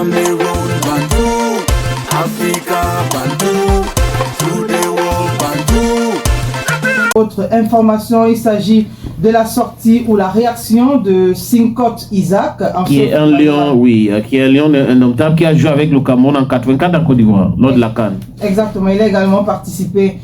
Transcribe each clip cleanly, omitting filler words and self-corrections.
Cameroun, Bantou, Africa, Bantou, through the world, Bantou. Autre information, il s'agit de la sortie ou la réaction de Sincotte Isaac. Qui est un lion, oui, qui est un lion indomptable qui a joué avec le Cameroun en 84 en Côte d'Ivoire, lors de la CAN. Exactement, il a également participé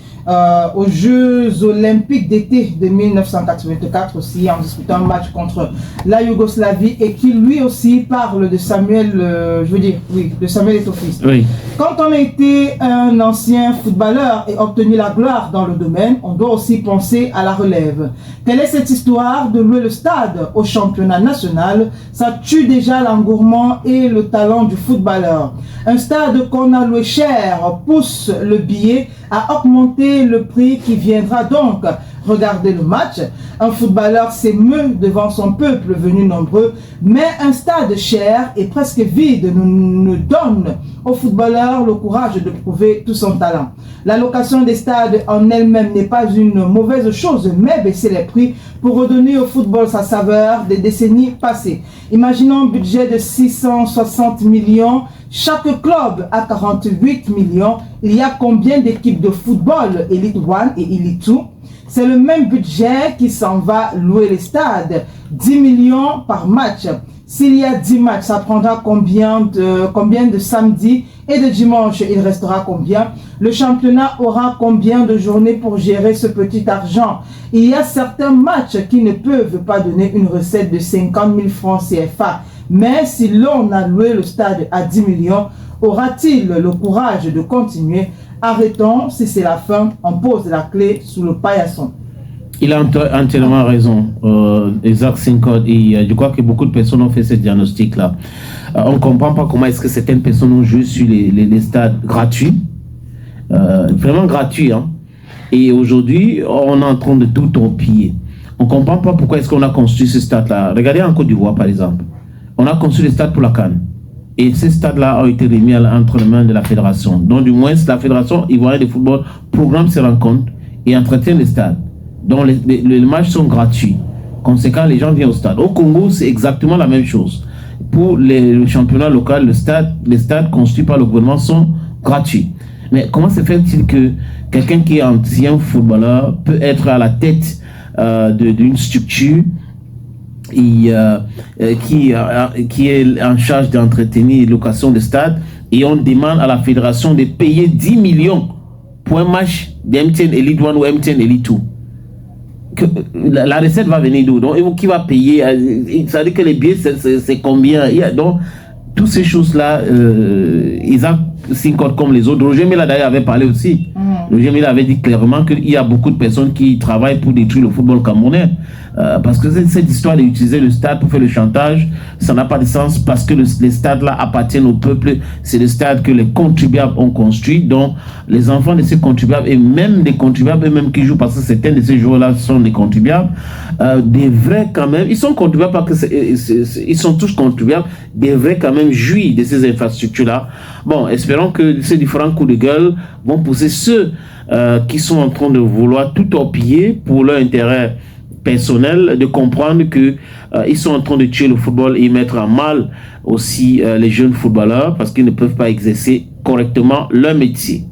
aux Jeux Olympiques d'été de 1984 aussi, en disputant un match contre la Yougoslavie, et qui lui aussi parle de Samuel, de Samuel Eto'o-Fils. Oui. Quand on a été un ancien footballeur et obtenu la gloire dans le domaine, on doit aussi penser à la relève. Quelle est cette histoire de louer le stade au championnat national? Ça tue déjà l'engouement et le talent du footballeur. Un stade qu'on a loué cher pousse le billet à augmenter le prix qui viendra donc regarder le match. Un footballeur s'émeut devant son peuple venu nombreux, mais un stade cher et presque vide nous donne au footballeur le courage de prouver tout son talent. La location des stades en elle-même n'est pas une mauvaise chose, mais baisser les prix pour redonner au football sa saveur des décennies passées. Imaginons un budget de 660 millions, chaque club a 48 millions. Il y a combien d'équipes de football Elite 1 et Elite 2? C'est le même budget qui s'en va louer les stades, 10 millions par match. S'il y a 10 matchs, ça prendra combien de samedis et de dimanche? Il restera combien? Le championnat aura combien de journées pour gérer ce petit argent? Il y a certains matchs qui ne peuvent pas donner une recette de 50 000 francs CFA. Mais si l'on a loué le stade à 10 millions, aura-t-il le courage de continuer? Arrêtons, si c'est la fin, on pose la clé sous le paillasson. Il a entièrement raison, Isaac Sincotte, et je crois que beaucoup de personnes ont fait ce diagnostic-là. On ne comprend pas comment est-ce que certaines personnes ont joué sur les stades gratuits, vraiment gratuits, hein. Et aujourd'hui, on est en train de tout torpiller. On ne comprend pas pourquoi est-ce qu'on a construit ce stade-là. Regardez en Côte d'Ivoire, par exemple. On a construit le stade pour la CAN. Et ces stades-là ont été remis entre les mains de la fédération. Donc, du moins, la fédération ivoirienne de football programme ses rencontres et entretient les stades. Donc, les matchs sont gratuits. Conséquent, les gens viennent au stade. Au Congo, c'est exactement la même chose. Pour le championnat local, les stades construits par le gouvernement sont gratuits. Mais comment se fait-il que quelqu'un qui est ancien footballeur peut être à la tête d'une structure qui est en charge d'entretenir la location de stade, et on demande à la fédération de payer 10 millions pour un match d'MTN Elite 1 ou MTN Elite 2? La recette va venir d'où? Donc, qui va payer? Ça veut dire que les billets, c'est combien? Donc, toutes ces choses-là, Isaac Sincotte comme les autres, Roger Milla d'ailleurs avait parlé aussi. Roger Milla avait dit clairement qu'il y a beaucoup de personnes qui travaillent pour détruire le football camerounais. Parce que cette histoire d'utiliser le stade pour faire le chantage, ça n'a pas de sens, parce que les stades-là appartiennent au peuple. C'est le stade que les contribuables ont construit. Donc, les enfants de ces contribuables, et même des contribuables eux-mêmes qui jouent, parce que certains de ces joueurs-là sont des contribuables, devraient quand même, ils sont contribuables parce que ils sont tous contribuables, devraient quand même jouir de ces infrastructures-là. Bon, espérons que ces différents coups de gueule vont pousser ceux qui sont en train de vouloir tout torpiller pour leur intérêt personnel, de comprendre que ils sont en train de tuer le football et mettre en mal aussi les jeunes footballeurs, parce qu'ils ne peuvent pas exercer correctement leur métier.